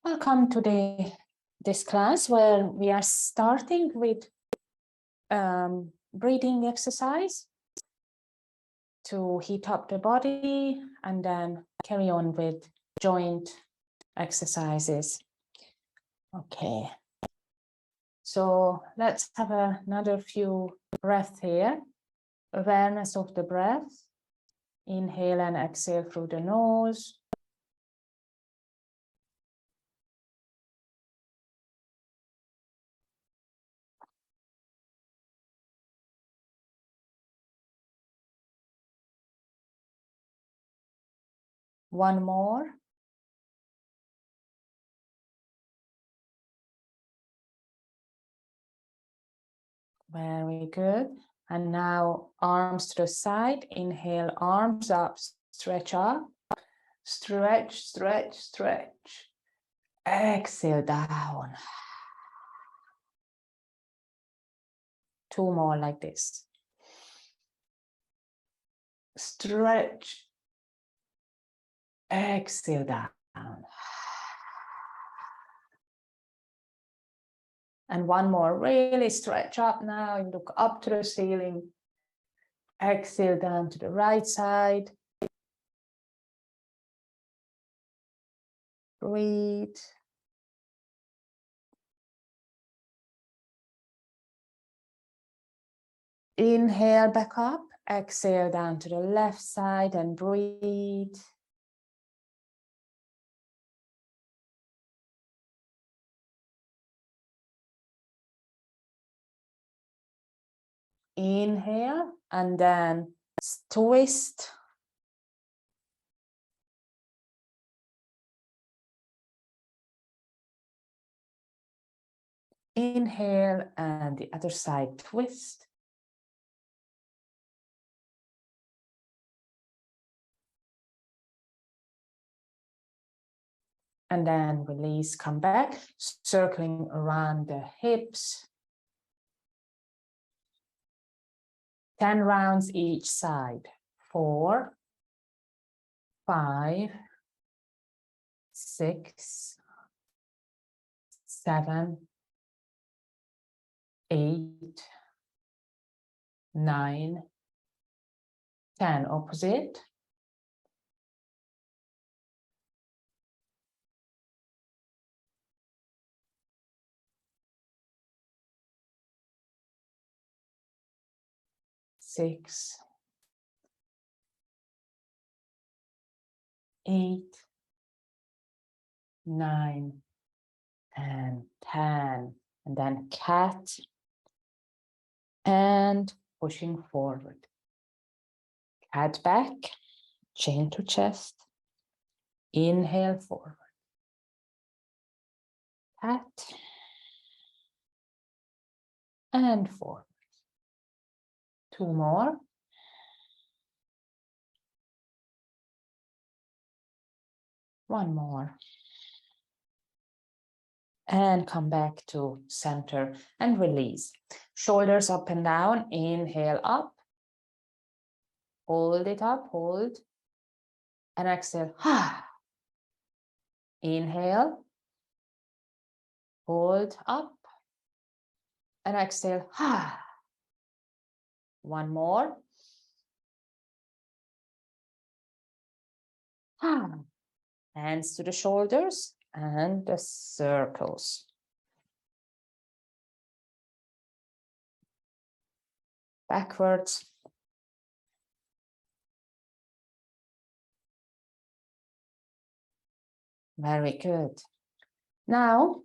Welcome to this class where we are starting with breathing exercise to heat up the body and then carry on with joint exercises. Okay, so let's have another few breaths here. Awareness of the breath. Inhale and exhale through the nose. One more. Very good. And now arms to the side. Inhale, arms up, stretch up. Stretch, stretch, stretch. Exhale down. Two more like this. Stretch. Exhale down. And one more, really stretch up now and look up to the ceiling. Exhale down to the right side. Breathe. Inhale back up. Exhale down to the left side and breathe. Inhale and then twist. Inhale and the other side twist. And then release, come back, circling around the hips. 10 rounds each side. 4, 5, 6, 7, 8, 9, 10. Opposite. Six, 8, 9, and 10. And then cat and pushing forward. Cat back, chin to chest. Inhale forward. Cat and forward. 2 more. One more. And come back to center and release. Shoulders up and down. Inhale up. Hold it up, hold. And exhale. Inhale. Hold up. And exhale. One more. Hands to the shoulders and the circles. Backwards. Very good. Now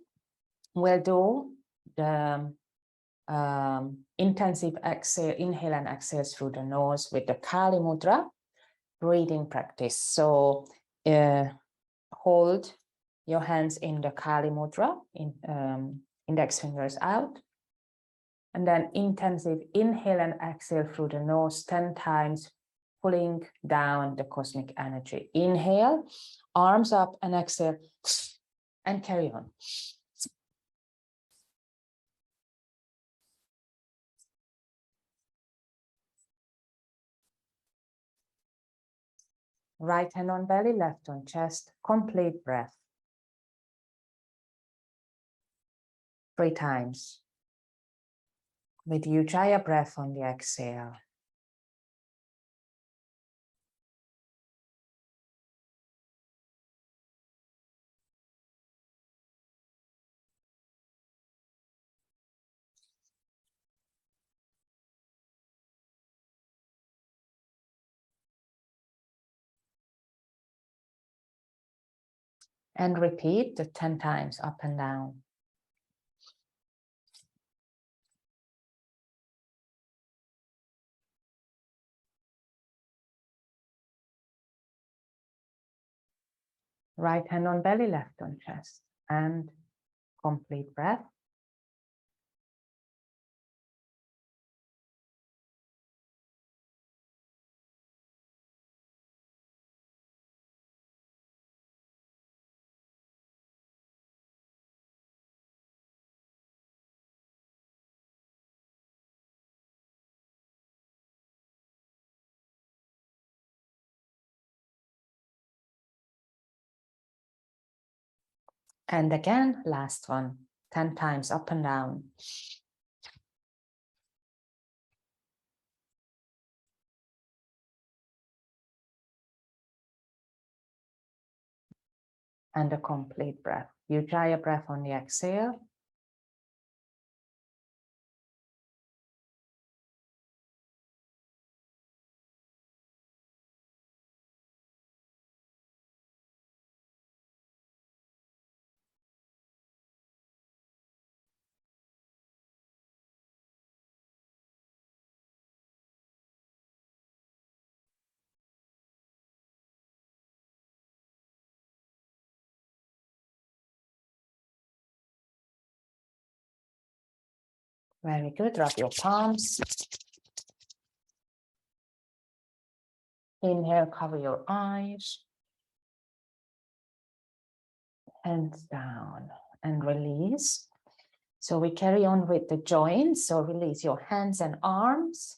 we'll do the intensive exhale, inhale and exhale through the nose with the Kali Mudra breathing practice. So hold your hands in the Kali Mudra, index fingers out. And then intensive inhale and exhale through the nose 10 times, pulling down the cosmic energy. Inhale, arms up and exhale, and carry on. Right hand on belly, left on chest, complete breath. 3 times. With Ujjayi breath on the exhale. And repeat the 10 times up and down. Right hand on belly, left on chest, and complete breath. And again, last one, 10 times up and down. And a complete breath. Ujjayi breath on the exhale. Very good. Rub your palms. Inhale, cover your eyes. Hands down and release. So we carry on with the joints. So release your hands and arms.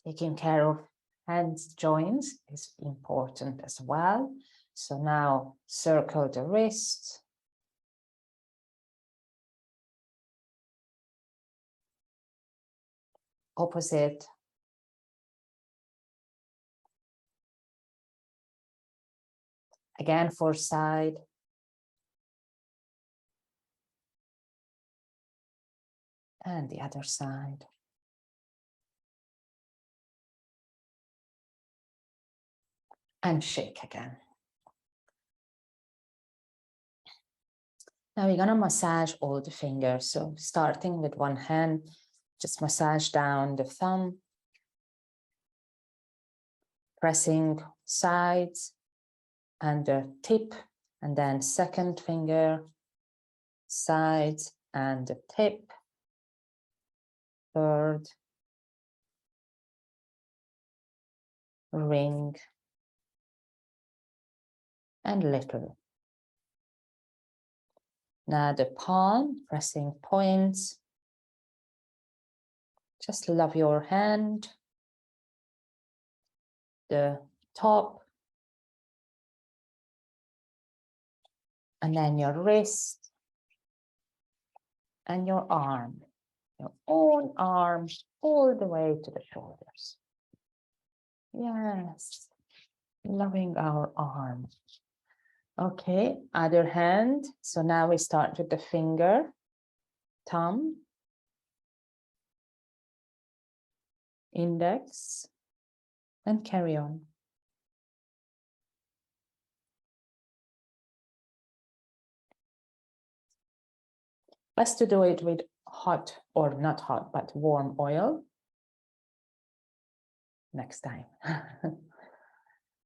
Taking care of hands joints is important as well. So now circle the wrist. Opposite. Again for side. And the other side. And shake again. Now we're gonna massage all the fingers. So starting with one hand, just massage down the thumb, pressing sides and the tip, and then second finger, sides and the tip, third, ring, and little. Now the palm, pressing points. Just love your hand, the top, and then your wrist, and your arm, your own arm, all the way to the shoulders. Yes, loving our arm. Okay, other hand. So now we start with the finger, thumb, index, and carry on. Best to do it with hot, or not hot, but warm oil. Next time.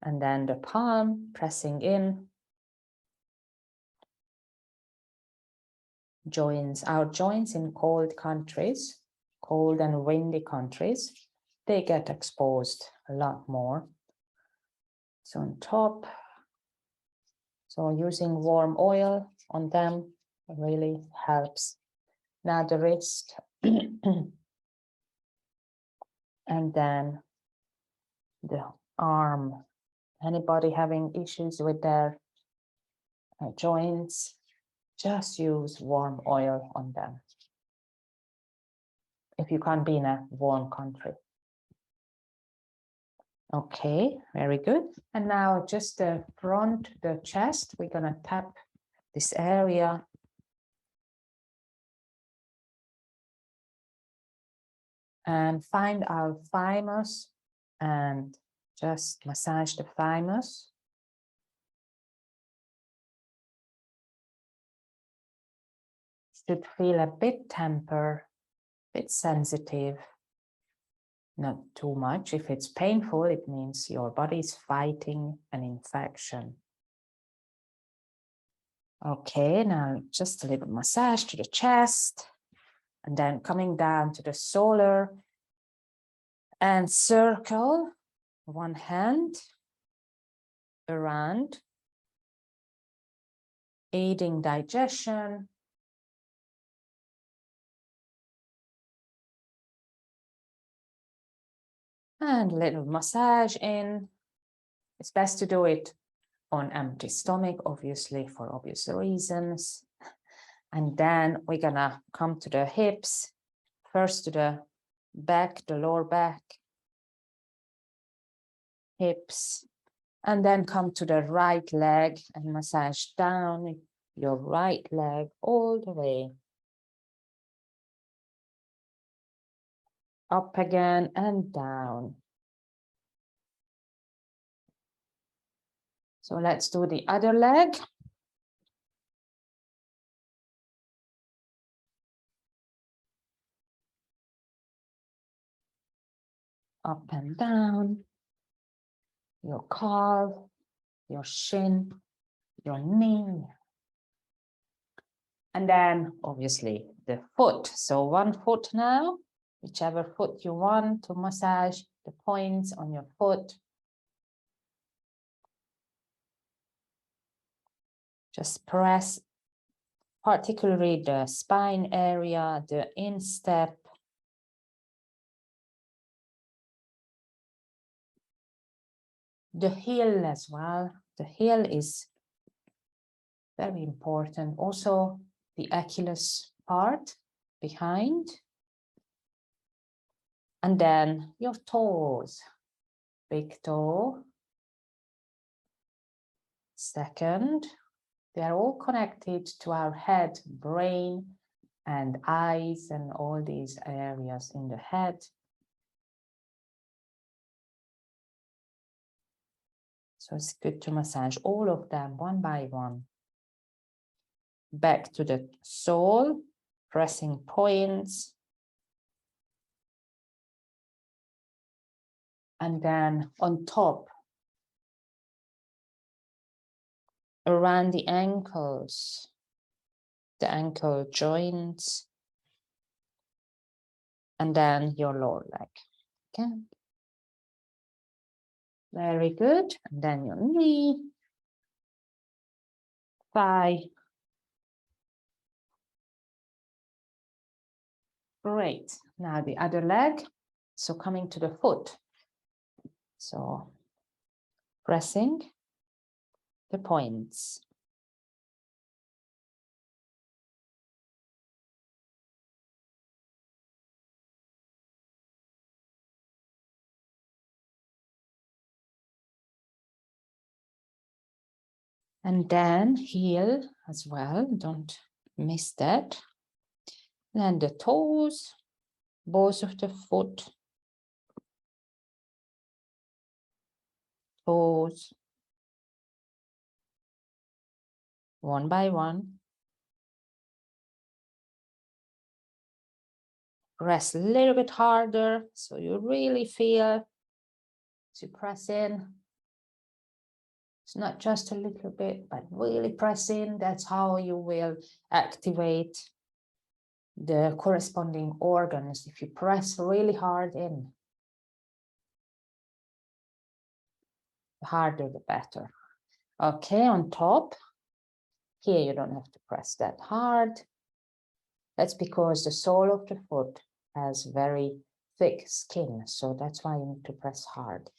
And then the palm pressing in. Joints, our joints in cold countries, cold and windy countries, they get exposed a lot more. So on top, so using warm oil on them really helps. Now the wrist, and then the arm. Anybody having issues with their joints, just use warm oil on them if you can't be in a warm country. Okay, very good. And now just the front, the chest, we're gonna tap this area. And find our thymus and just massage the thymus. Should feel a bit tender, a bit sensitive, not too much. If it's painful, it means your body is fighting an infection. Okay, now just a little massage to the chest, and then coming down to the solar, and circle one hand around, aiding digestion. And a little massage in. It's best to do it on empty stomach, obviously, for obvious reasons. And then we're gonna come to the hips, first to the back, the lower back, hips, and then come to the right leg and massage down your right leg all the way. Up again and down. So let's do the other leg. Up and down. Your calf, your shin, your knee. And then obviously the foot. So one foot now, whichever foot you want to massage the points on your foot. Just press particularly the spine area, the instep. The heel as well. The heel is very important. Also the Achilles part behind. And then your toes. Big toe. Second. They are all connected to our head, brain, and eyes, and all these areas in the head. So it's good to massage all of them one by one. Back to the sole, pressing points. And then on top, around the ankles, the ankle joints, and then your lower leg. Okay. Very good. And then your knee, thigh. Great. Now the other leg. So coming to the foot. So pressing the points. And then heel as well, don't miss that. Then the toes, both of the foot, toes, one by one. Press a little bit harder so you really feel to press in. It's not just a little bit, but really press in. That's how you will activate the corresponding organs. If you press really hard in, the harder the better. Okay, on top, here you don't have to press that hard. That's because the sole of the foot has very thick skin, so that's why you need to press hard.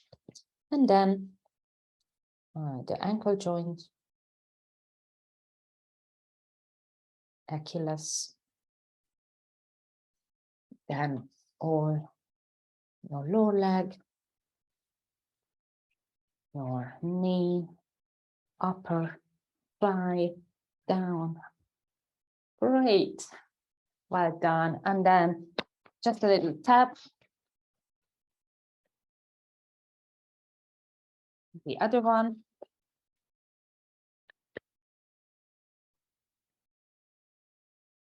And then the ankle joint. Achilles, then all your lower leg, your knee, upper thigh, down. Great, well done. And then just a little tap. The other one.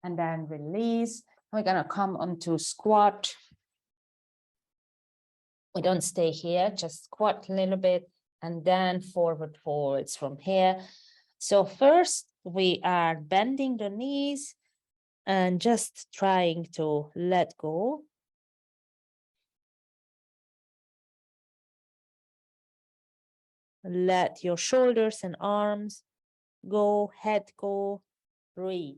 And then release. We're gonna come onto squat. We don't stay here, just squat a little bit and then forward folds from here. So first we are bending the knees and just trying to let go. Let your shoulders and arms go, head go, breathe.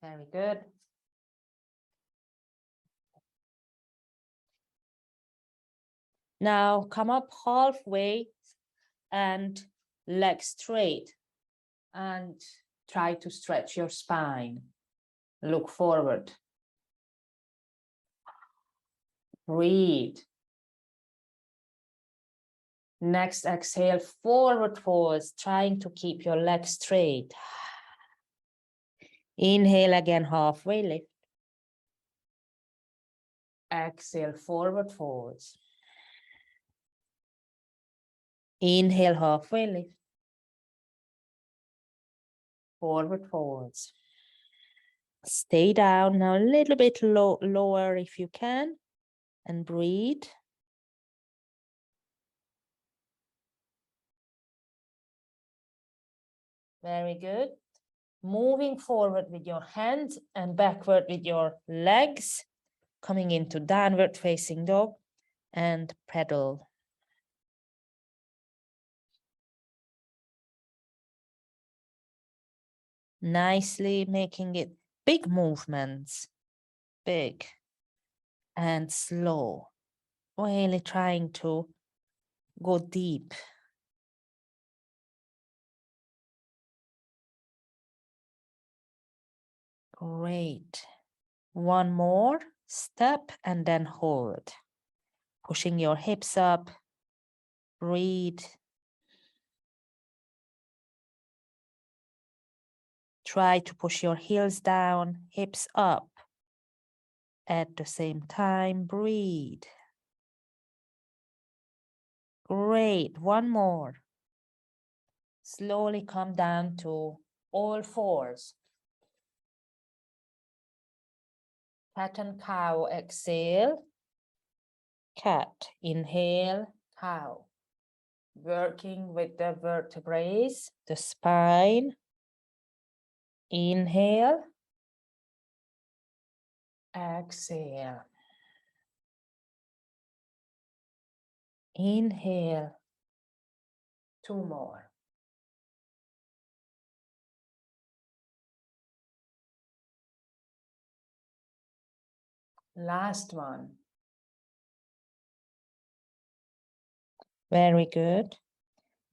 Very good. Now come up halfway and legs straight and try to stretch your spine. Look forward. Breathe. Next exhale, forward folds, trying to keep your legs straight. Inhale again, halfway lift. Exhale, forward folds. Inhale, halfway lift. Forward folds. Stay down now, a little bit lower if you can, and breathe. Very good. Moving forward with your hands and backward with your legs, coming into downward facing dog and pedal. Nicely making it big movements, big and slow, really trying to go deep. Great. One more step and then hold. Pushing your hips up, breathe. Try to push your heels down, hips up. At the same time, breathe. Great, one more. Slowly come down to all fours. Cat and cow, exhale. Cat, inhale, cow. Working with the vertebrae, the spine. Inhale. Exhale. Inhale. Two more. Last one. Very good.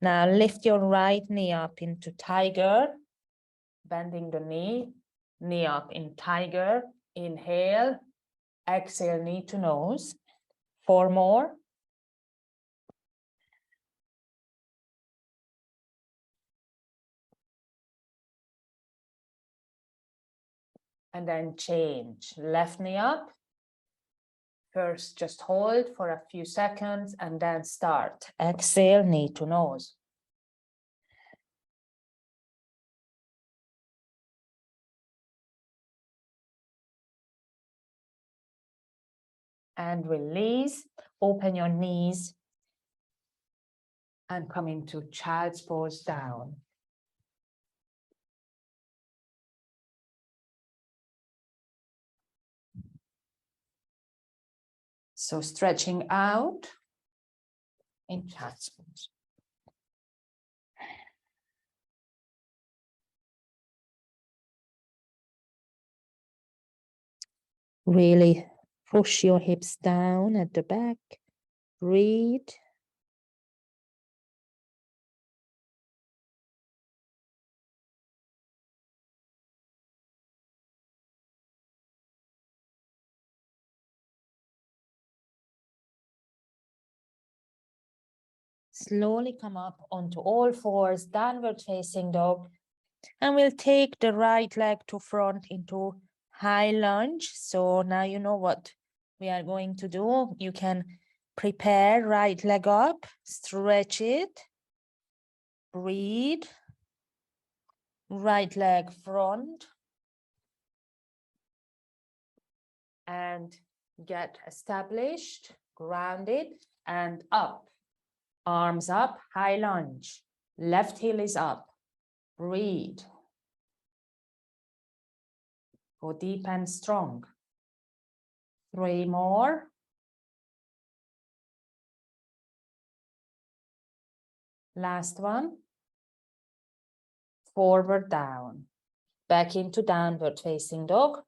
Now lift your right knee up into tiger, bending the knee, knee up in tiger. Inhale, exhale, knee to nose. Four more. And then change, left knee up. First, just hold for a few seconds and then start. Exhale, knee to nose. And release, open your knees and come into child's pose down. So stretching out in child's pose. Really push your hips down at the back. Breathe. Slowly come up onto all fours, downward facing dog. And we'll take the right leg to front into high lunge. So now you know what we are going to do. You can prepare right leg up, stretch it, breathe, right leg front, and get established, grounded, and up. Arms up, high lunge. Left heel is up. Breathe. Go deep and strong. 3 more. Last one. Forward down. Back into downward facing dog.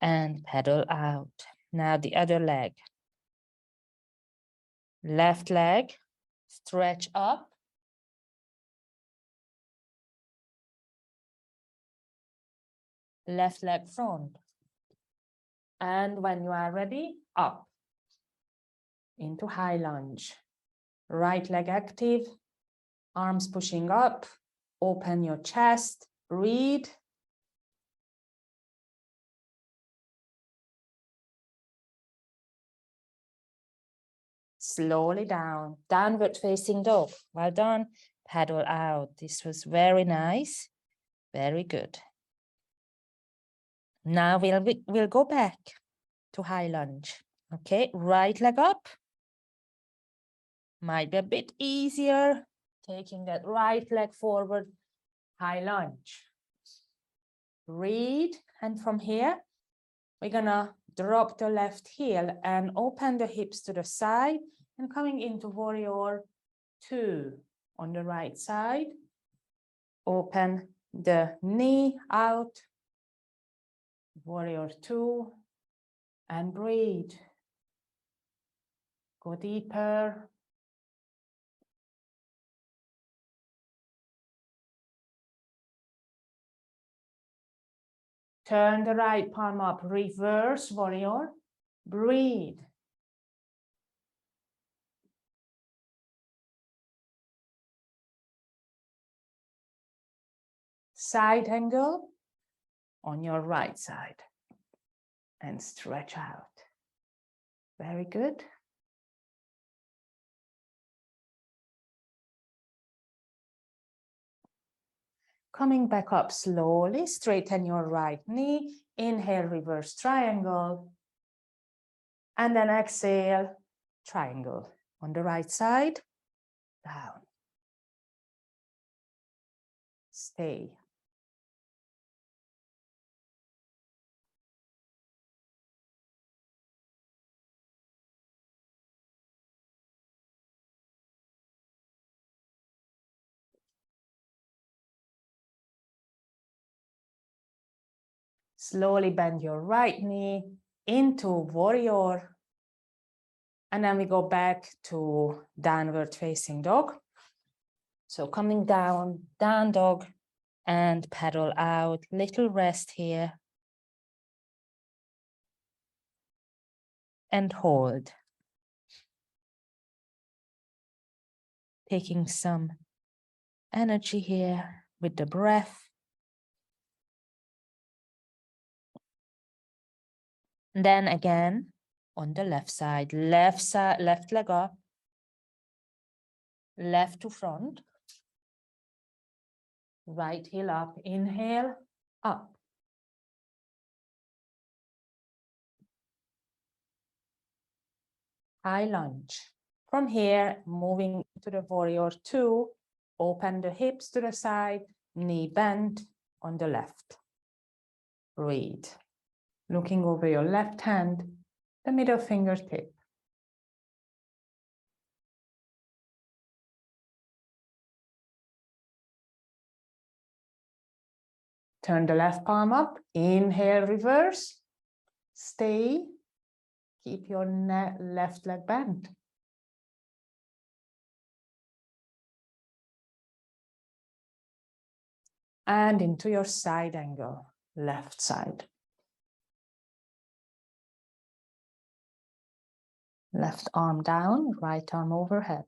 And pedal out. Now the other leg. Left leg, stretch up. Left leg front. And when you are ready, up. Into high lunge. Right leg active. Arms pushing up. Open your chest. Breathe. Slowly down. Downward facing dog. Well done. Paddle out. This was very nice. Very good. Now we'll go back to high lunge. Okay, right leg up. Might be a bit easier. Taking that right leg forward, high lunge. Breathe, and from here, we're gonna drop the left heel and open the hips to the side and coming into warrior 2 on the right side. Open the knee out, warrior 2, and breathe. Go deeper. Turn the right palm up, reverse warrior. Breathe. Side angle on your right side. And stretch out. Very good. Coming back up slowly, straighten your right knee. Inhale, reverse triangle. And then exhale, triangle. On the right side, down. Stay. Slowly bend your right knee into warrior. And then we go back to downward facing dog. So coming down, down dog, and paddle out. Little rest here. And hold. Taking some energy here with the breath. Then again, on the left side, left leg up, left to front, right heel up, inhale, up. High lunge. From here, moving to the warrior 2, open the hips to the side, knee bent on the left. Breathe. Looking over your left hand, the middle fingertip. Turn the left palm up, inhale, reverse, stay, keep your left leg bent. And into your side angle, left side. Left arm down, right arm overhead.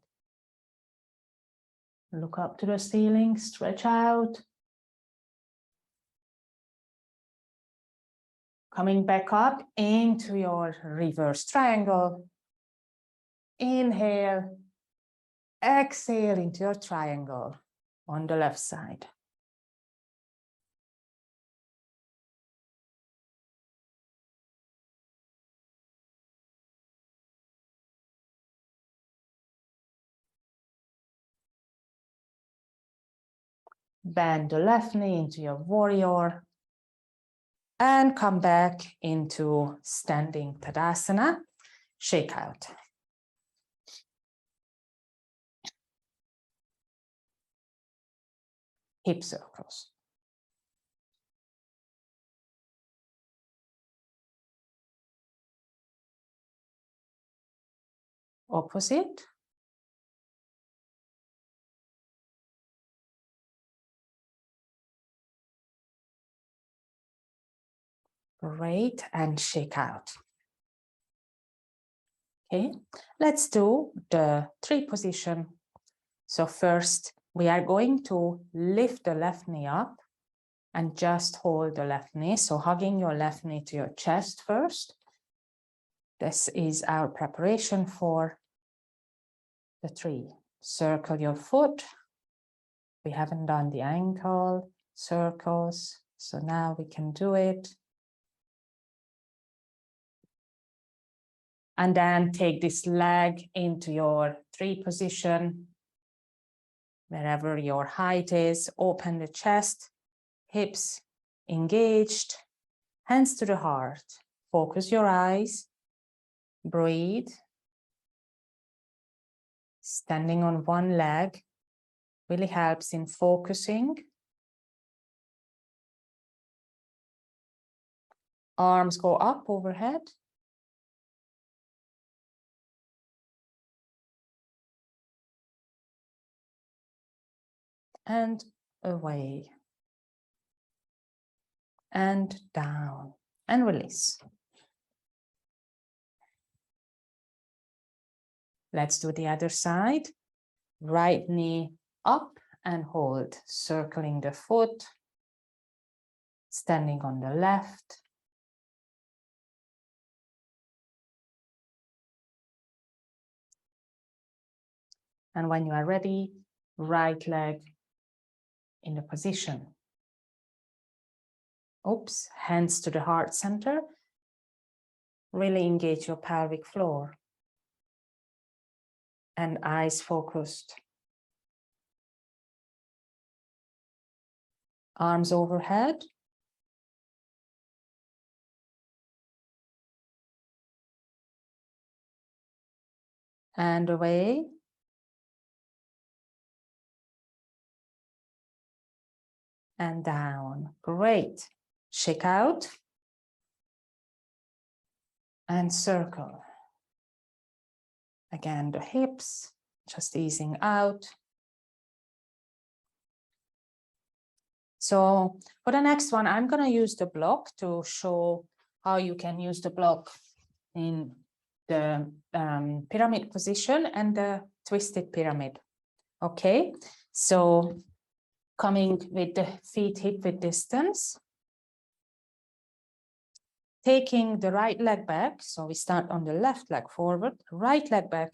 Look up to the ceiling, stretch out. Coming back up into your reverse triangle. Inhale, exhale into your triangle on the left side. Bend the left knee into your warrior and come back into standing Tadasana, shake out. Hip circles. Opposite. Great, and shake out. Okay, let's do the 3 position. So first, we are going to lift the left knee up and just hold the left knee. So hugging your left knee to your chest first. This is our preparation for the 3. Circle your foot. We haven't done the ankle circles, so now we can do it. And then take this leg into your 3 position. Wherever your height is, open the chest, hips engaged, hands to the heart. Focus your eyes, breathe. Standing on one leg really helps in focusing. Arms go up overhead. And away. And down. And release. Let's do the other side. Right knee up and hold, circling the foot. Standing on the left. And when you are ready, right leg in the position. Oops, hands to the heart center. Really engage your pelvic floor. And eyes focused. Arms overhead. And away. And down. Great. Shake out. And circle. Again, the hips, just easing out. So for the next one, I'm going to use the block to show how you can use the block in the pyramid position and the twisted pyramid. Okay, so coming with the feet hip width distance. Taking the right leg back, so we start on the left leg forward, right leg back,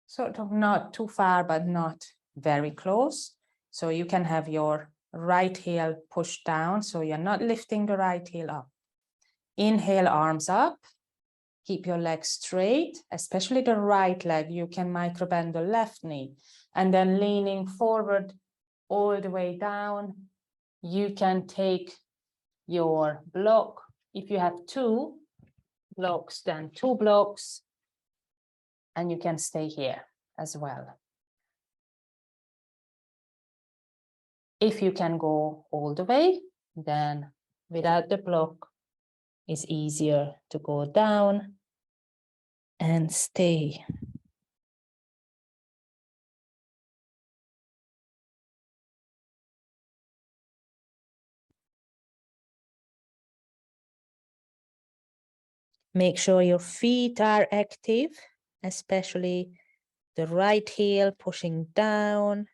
sort of not too far, but not very close. So you can have your right heel pushed down, so you're not lifting the right heel up. Inhale, arms up, keep your legs straight, especially the right leg. You can microbend the left knee, and then leaning forward all the way down. You can take your block. If you have 2 blocks, then 2 blocks, and you can stay here as well. If you can go all the way, then without the block, it's easier to go down and stay. Make sure your feet are active, especially the right heel pushing down.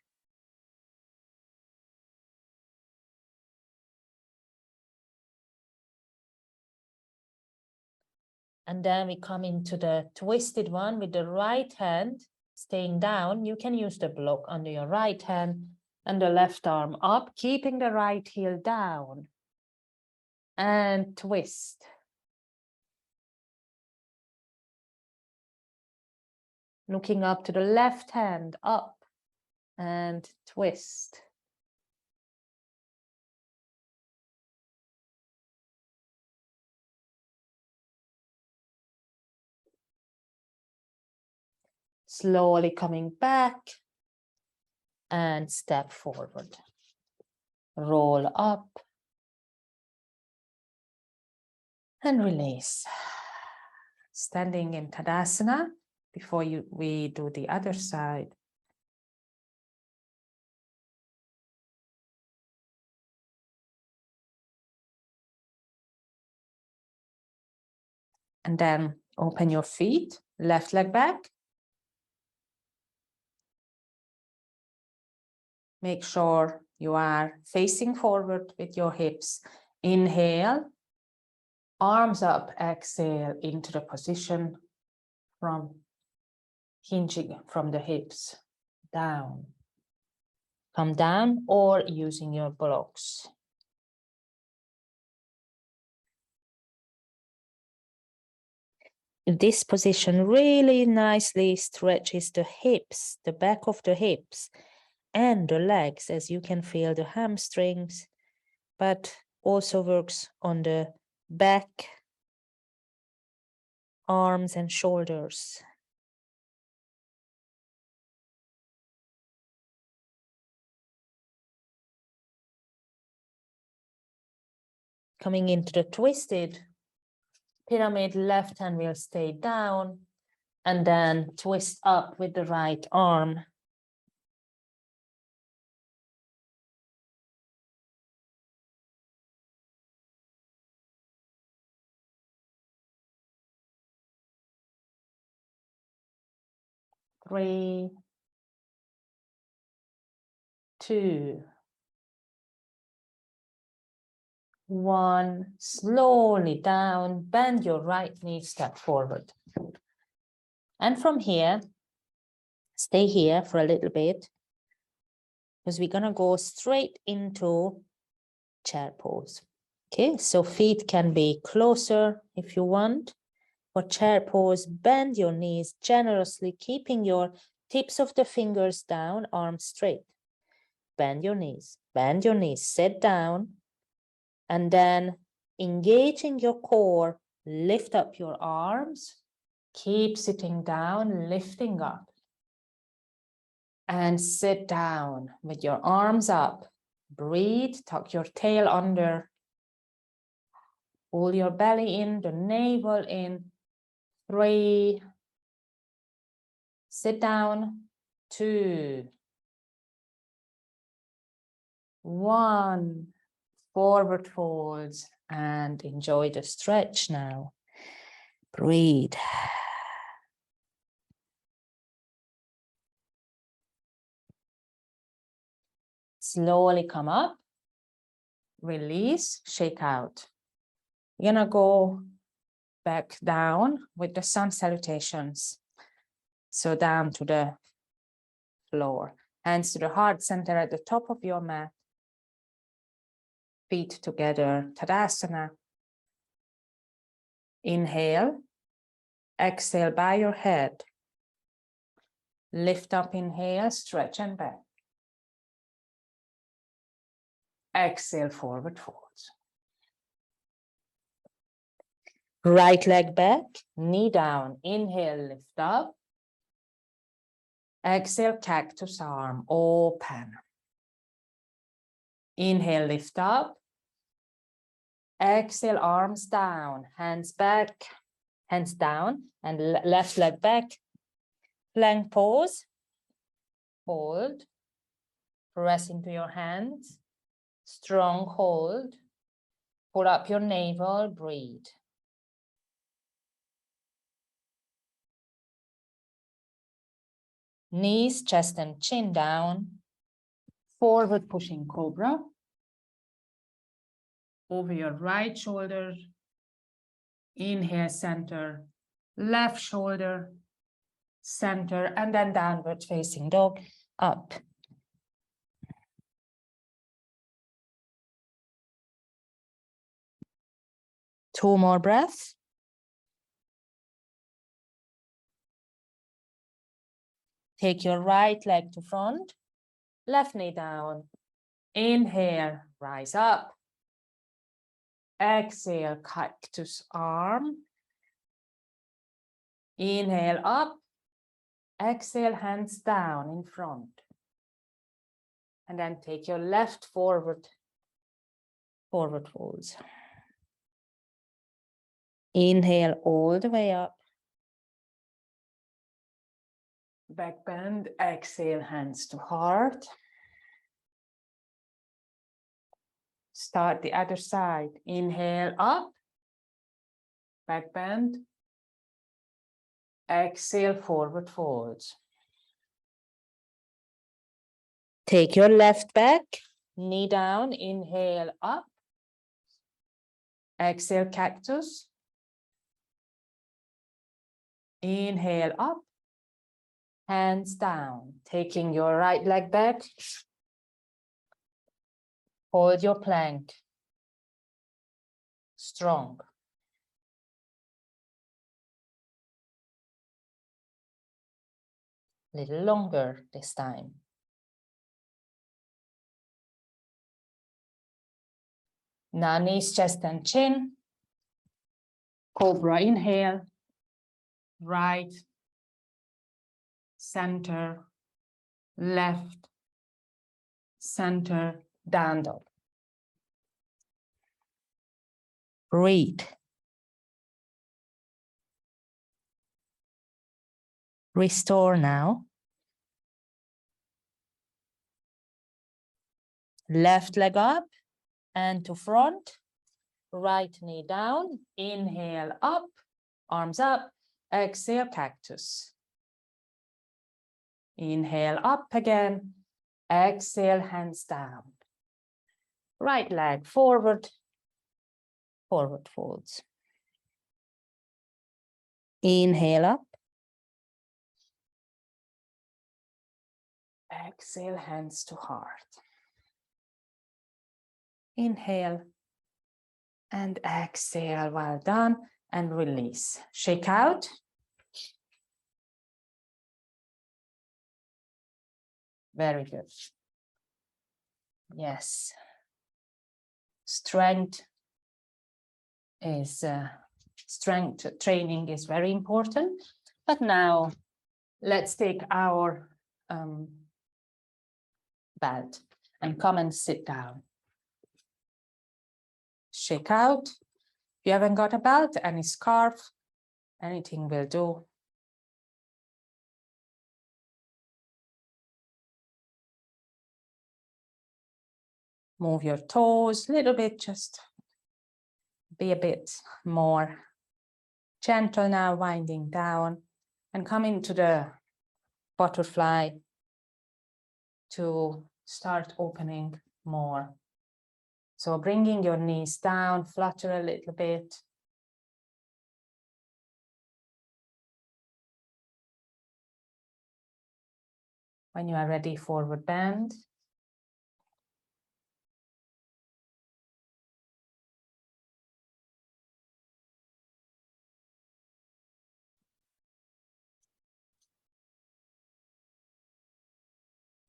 And then we come into the twisted one with the right hand staying down. You can use the block under your right hand and the left arm up, keeping the right heel down. And twist. Looking up to the left hand, up and twist. Slowly coming back and step forward. Roll up and release. Standing in Tadasana before we do the other side. And then open your feet, left leg back. Make sure you are facing forward with your hips. Inhale, arms up, exhale into the position from hinging from the hips down. Come down or using your blocks. This position really nicely stretches the hips, the back of the hips and the legs, as you can feel the hamstrings, but also works on the back, arms and shoulders. Coming into the twisted pyramid, left hand will stay down and then twist up with the right arm. Three, two, one. Slowly down, bend your right knee, step forward. And from here, stay here for a little bit, because we're gonna go straight into chair pose. Okay, so feet can be closer if you want. For chair pose, bend your knees generously, keeping your tips of the fingers down, arms straight. Bend your knees, sit down, and then engaging your core, lift up your arms, keep sitting down, lifting up. And sit down with your arms up. Breathe, tuck your tail under. Pull your belly in, the navel in. 3. Sit down. 2. 1. Forward folds and enjoy the stretch now. Breathe. Slowly come up. Release, shake out. You're gonna go back down with the sun salutations. So down to the floor. Hands to the heart center at the top of your mat. Feet together, Tadasana. Inhale. Exhale by your head. Lift up, inhale, stretch and back. Exhale, forward folds. Right leg back, knee down. Inhale, lift up. Exhale, cactus arm, open. Inhale, lift up. Exhale, arms down, hands back, hands down, and left leg back. Plank pose. Hold. Press into your hands. Strong hold. Pull up your navel, breathe. Knees, chest, and chin down. Forward pushing cobra. Over your right shoulder. Inhale, center. Left shoulder, center, and then downward facing dog, up. Two more breaths. Take your right leg to front, left knee down. Inhale, rise up. Exhale, cactus arm. Inhale up. Exhale, hands down in front. And then take your left forward folds. Inhale all the way up. Back bend, exhale, hands to heart. Start the other side. Inhale up, back bend. Exhale, forward folds. Take your left back, knee down, inhale up. Exhale, cactus. Inhale up, hands down. Taking your right leg back. Hold your plank. Strong. Little longer this time. Now knees, chest, and chin. Cobra, inhale. Right, center, left, center, down dog. Breathe. Restore now. Left leg up and to front. Right knee down. Inhale up, arms up. Exhale, cactus. Inhale up again. Exhale, hands down. Right leg forward, forward folds. Inhale up. Exhale, hands to heart. Inhale and exhale, well done, and release. Shake out. Very good. Yes. Strength training is very important. But now let's take our belt and come and sit down. Shake out. If you haven't got a belt, any scarf, anything will do. Move your toes a little bit, just be a bit more gentle now, winding down and come into the butterfly to start opening more. So bringing your knees down, flutter a little bit. When you are ready, forward bend.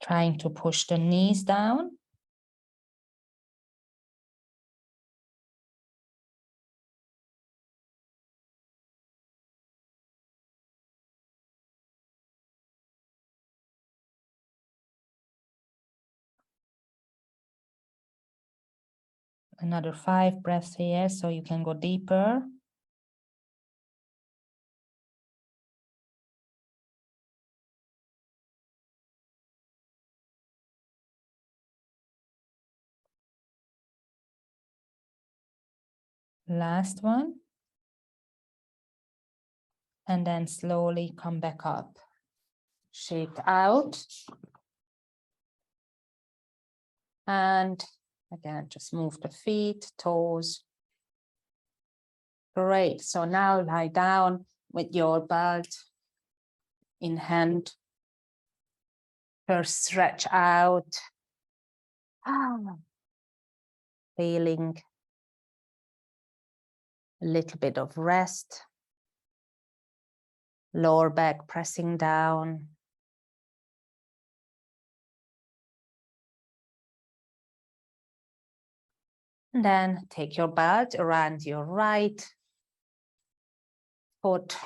Trying to push the knees down. Another 5 breaths here, so you can go deeper. Last one. And then slowly come back up. Shake out. And again, just move the feet, toes. Great. So now lie down with your belt in hand. First, stretch out. Feeling a little bit of rest. Lower back pressing down. And then take your belt around your right foot.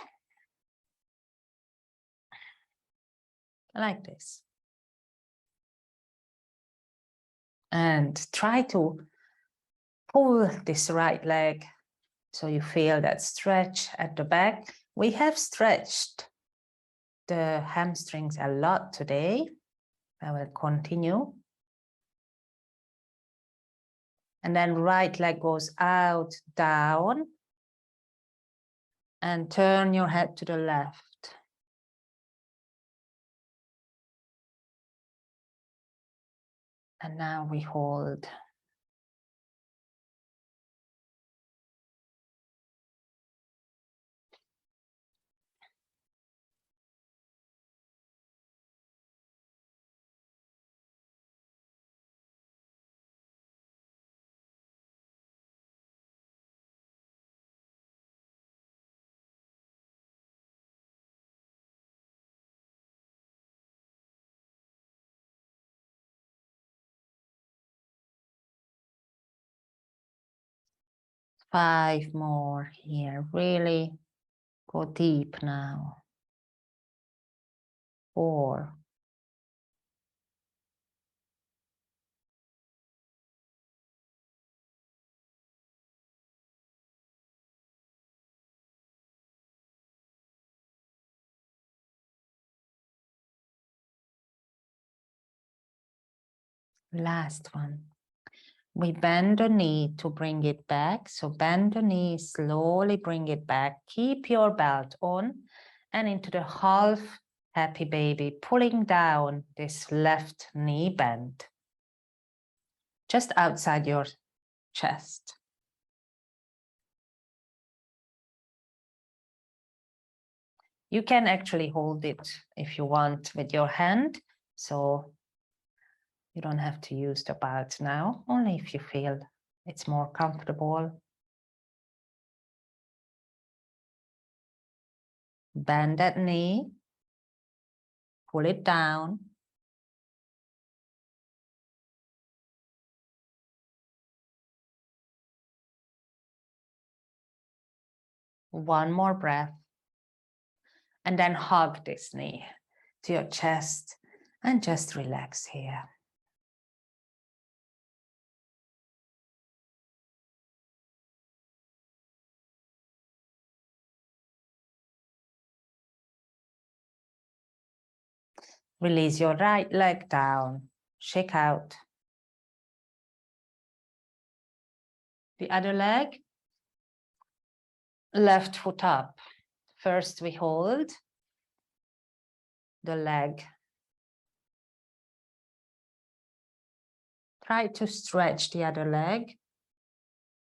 Like this. And try to pull this right leg so you feel that stretch at the back. We have stretched the hamstrings a lot today. I will continue. And then right leg goes out, down. And turn your head to the left. And now we hold. Five more here. Really go deep now. 4. Last one. We bend the knee to bring it back. So bend the knee, slowly bring it back. Keep your belt on and into the half happy baby, pulling down this left knee bend. Just outside your chest. You can actually hold it if you want with your hand. So you don't have to use the belt now, only if you feel it's more comfortable. Bend that knee, pull it down. One more breath. And then hug this knee to your chest and just relax here. Release your right leg down, shake out. The other leg, left foot up. First we hold the leg. Try to stretch the other leg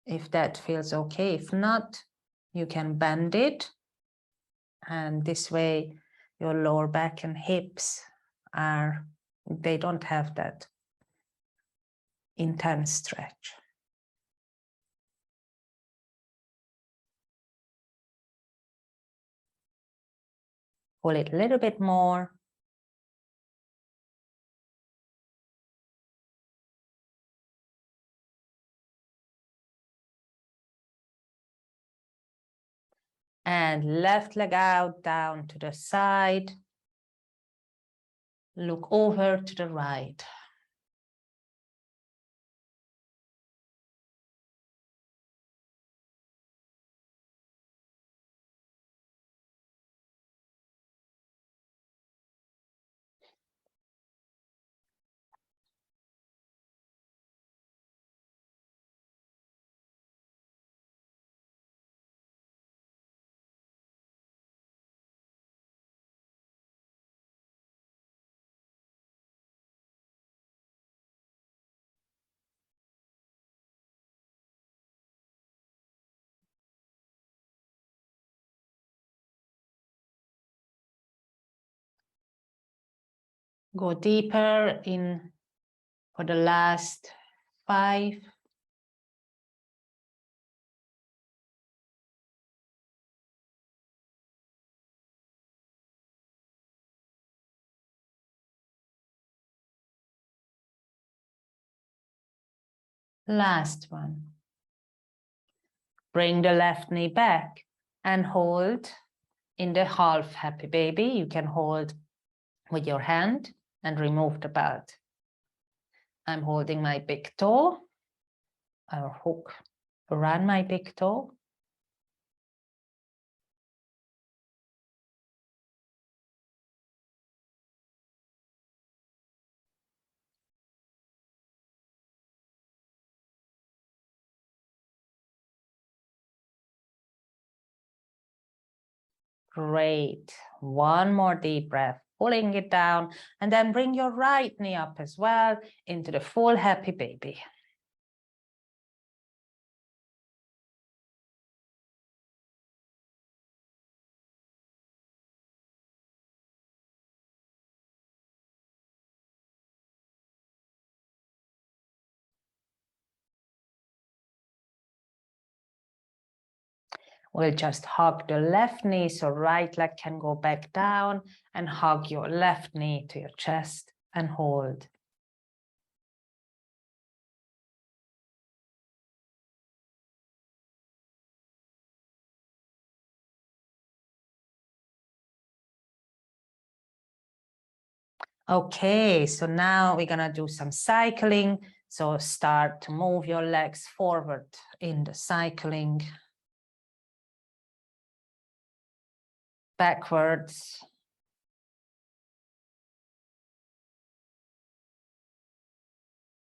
if that feels okay. If not, you can bend it. And this way your lower back and hips they don't have that intense stretch. Pull it a little bit more. And left leg out, down to the side. Look over to the right. Go deeper in for the last 5. Last one. Bring the left knee back and hold in the half happy baby. You can hold with your hand and remove the belt. I'm holding my big toe. I'll hook around my big toe. Great. One more deep breath, pulling it down, and then bring your right knee up as well into the full happy baby. We'll just hug the left knee so right leg can go back down, and hug your left knee to your chest and hold. Okay, so now we're gonna do some cycling. So start to move your legs forward in the cycling. Backwards.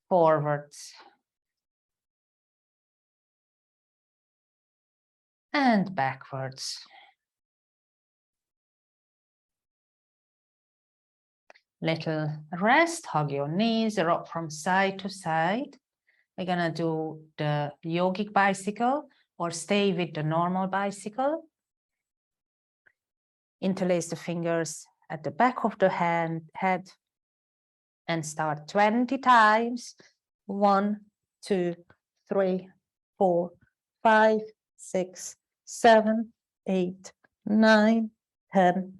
Forwards. And backwards. Little rest, hug your knees, rock from side to side. We're gonna do the yogic bicycle or stay with the normal bicycle. Interlace the fingers at the back of the head and start 20 times. 1, 2, 3, 4, 5, 6, 7, 8, 9, 10,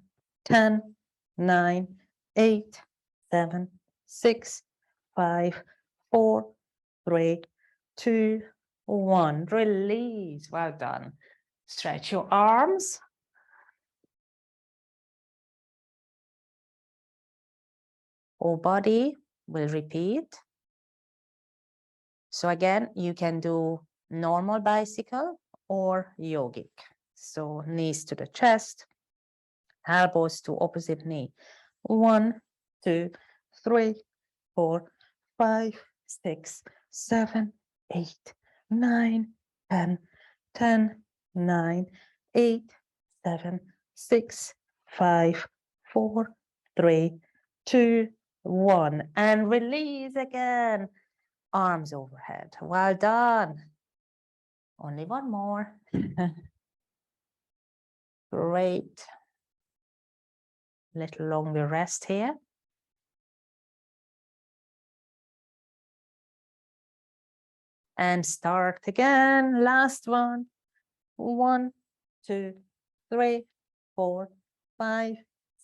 10, 9, 8, 7, 6, 5, 4, 3, 2, 1. Release. Well done. Stretch your arms. Whole body will repeat. So again, you can do normal bicycle or yogic. So knees to the chest, elbows to opposite knee. 1, 2, 3, 4, 5, 6, 7, 8, 9, 10, 10, 9, 8, 7, 6, 5, 4, 3, 2, 1. And release again. Arms overhead. Well done. Only one more. Great. Little longer rest here. And start again. Last one. 1, 2, 3, 4, 5,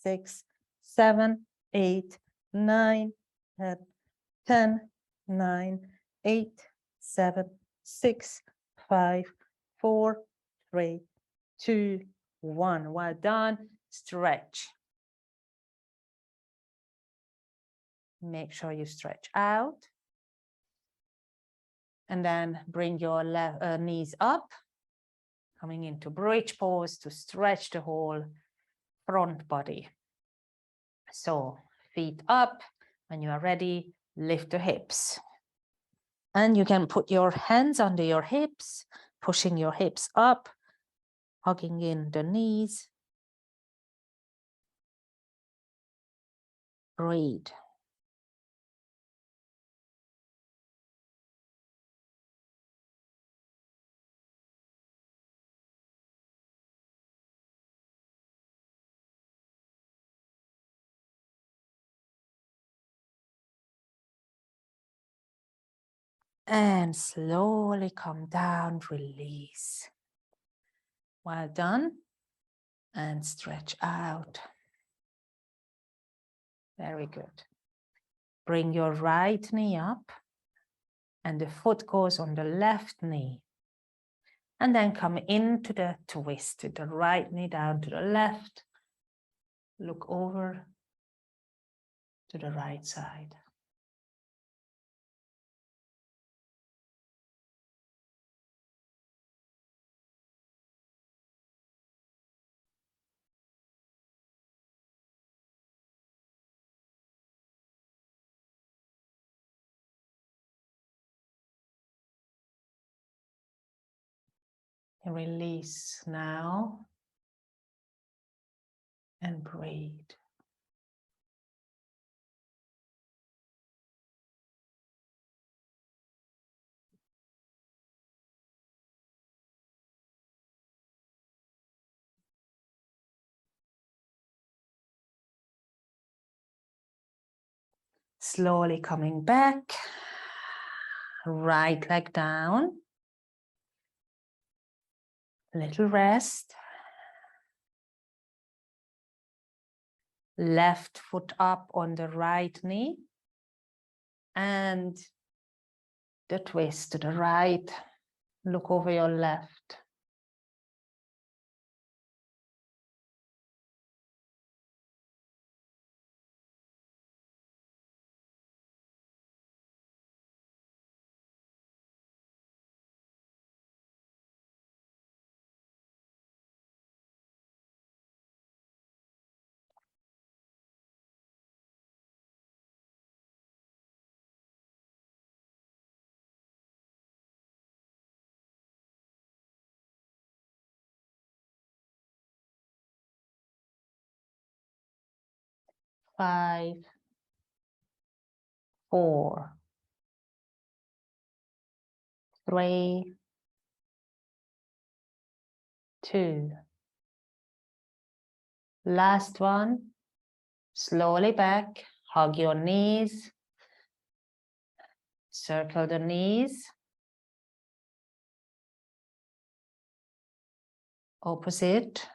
6, 7, 8, 9, 10, 10, 9, 8, 7, 6, 5, 4, 3, 2, 1. Well done. Stretch. Make sure you stretch out. And then bring your knees up, coming into bridge pose to stretch the whole front body. So feet up. When you are ready, lift the hips. And you can put your hands under your hips, pushing your hips up, hugging in the knees. Breathe. And slowly come down, release. Well done. And stretch out. Very good. Bring your right knee up and the foot goes on the left knee. And then come into the twist with the right knee down to the left. Look over to the right side. Release now and breathe. Slowly coming back, right leg down, little rest. Left foot up on the right knee and the twist to the right. Look over your left. Five, 4, 3, 2. Last one. Slowly back. Hug your knees. Circle the knees. Opposite.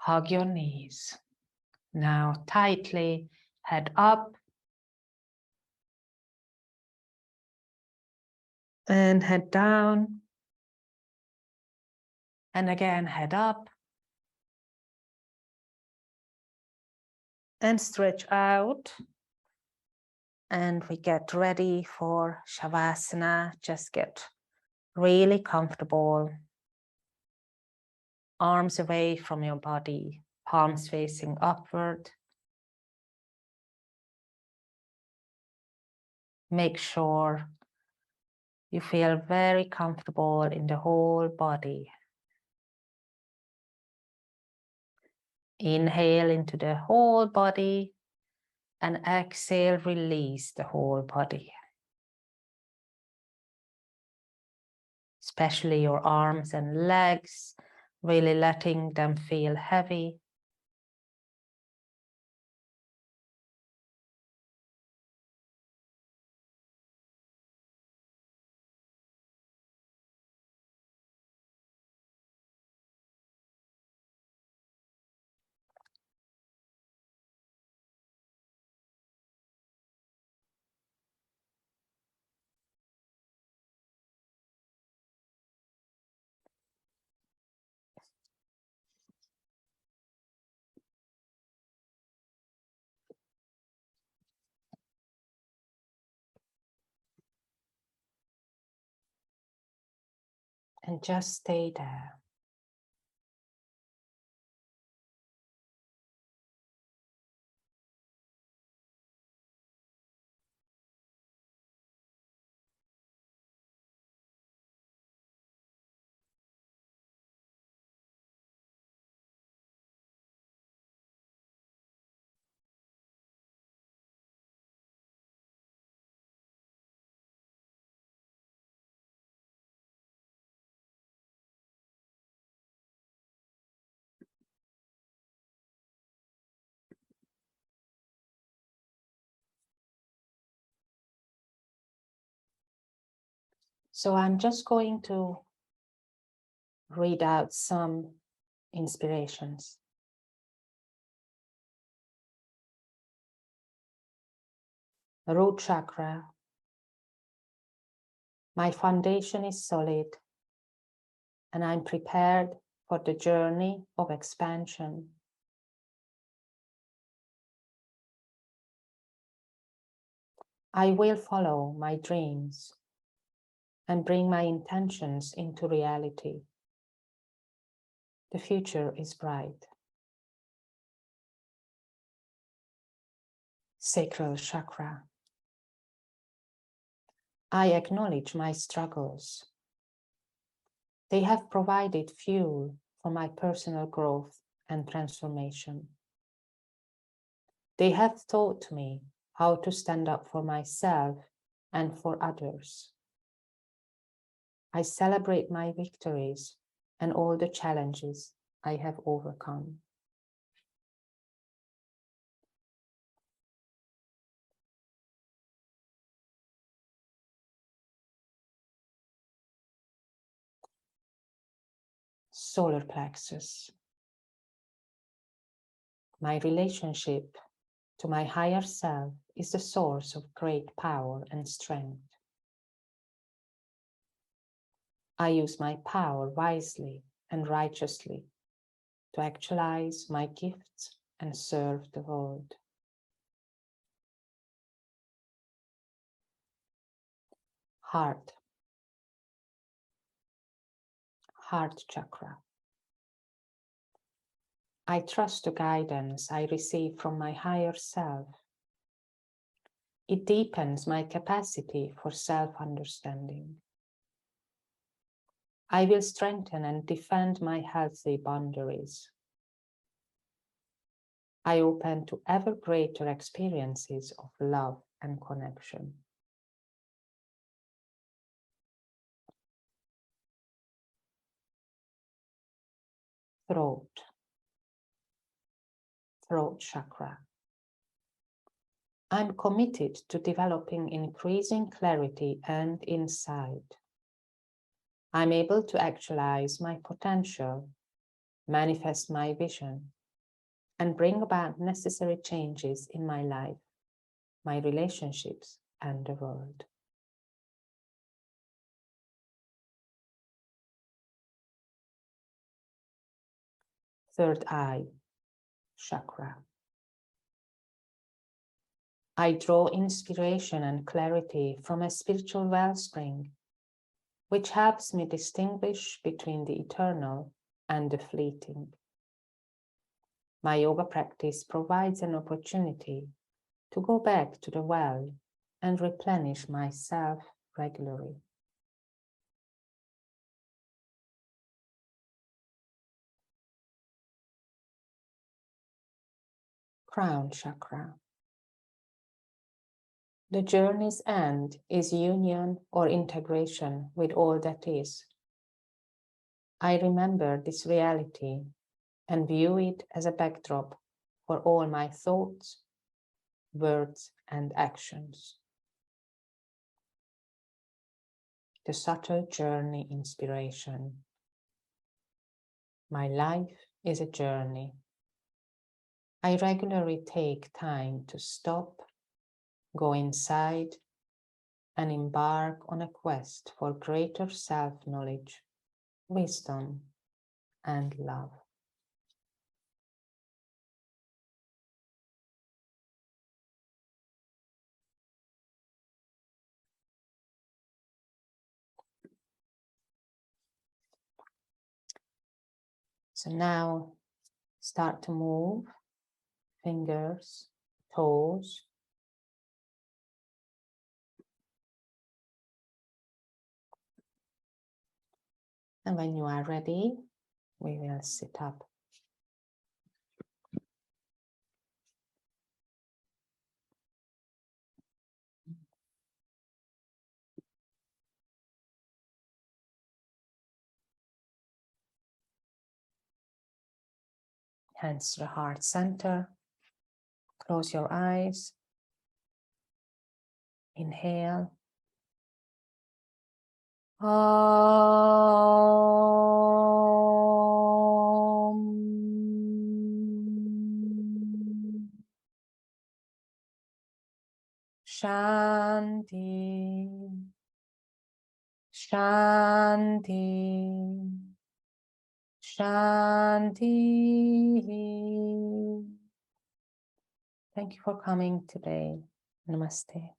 Hug your knees. Now tightly, head up. And head down. And again, head up. And stretch out. And we get ready for Shavasana. Just get really comfortable. Arms away from your body, palms facing upward. Make sure you feel very comfortable in the whole body. Inhale into the whole body and exhale, release the whole body. Especially your arms and legs, really letting them feel heavy. And just stay there. So I'm just going to read out some inspirations. Root chakra. My foundation is solid and I'm prepared for the journey of expansion. I will follow my dreams and bring my intentions into reality. The future is bright. Sacral chakra. I acknowledge my struggles. They have provided fuel for my personal growth and transformation. They have taught me how to stand up for myself and for others. I celebrate my victories and all the challenges I have overcome. Solar plexus. My relationship to my higher self is the source of great power and strength. I use my power wisely and righteously to actualize my gifts and serve the world. Heart. Heart chakra. I trust the guidance I receive from my higher self. It deepens my capacity for self-understanding. I will strengthen and defend my healthy boundaries. I open to ever greater experiences of love and connection. Throat. Throat chakra. I'm committed to developing increasing clarity and insight. I'm able to actualize my potential, manifest my vision, and bring about necessary changes in my life, my relationships, and the world. Third eye chakra. I draw inspiration and clarity from a spiritual wellspring, which helps me distinguish between the eternal and the fleeting. My yoga practice provides an opportunity to go back to the well and replenish myself regularly. Crown chakra. The journey's end is union or integration with all that is. I remember this reality and view it as a backdrop for all my thoughts, words, and actions. The subtle journey inspiration. My life is a journey. I regularly take time to stop, go inside, and embark on a quest for greater self-knowledge, wisdom, and love. So now start to move fingers, toes. And when you are ready, we will sit up. Hands to the heart center. Close your eyes. Inhale. Shanti, Shanti, Shanti. Thank you for coming today. Namaste.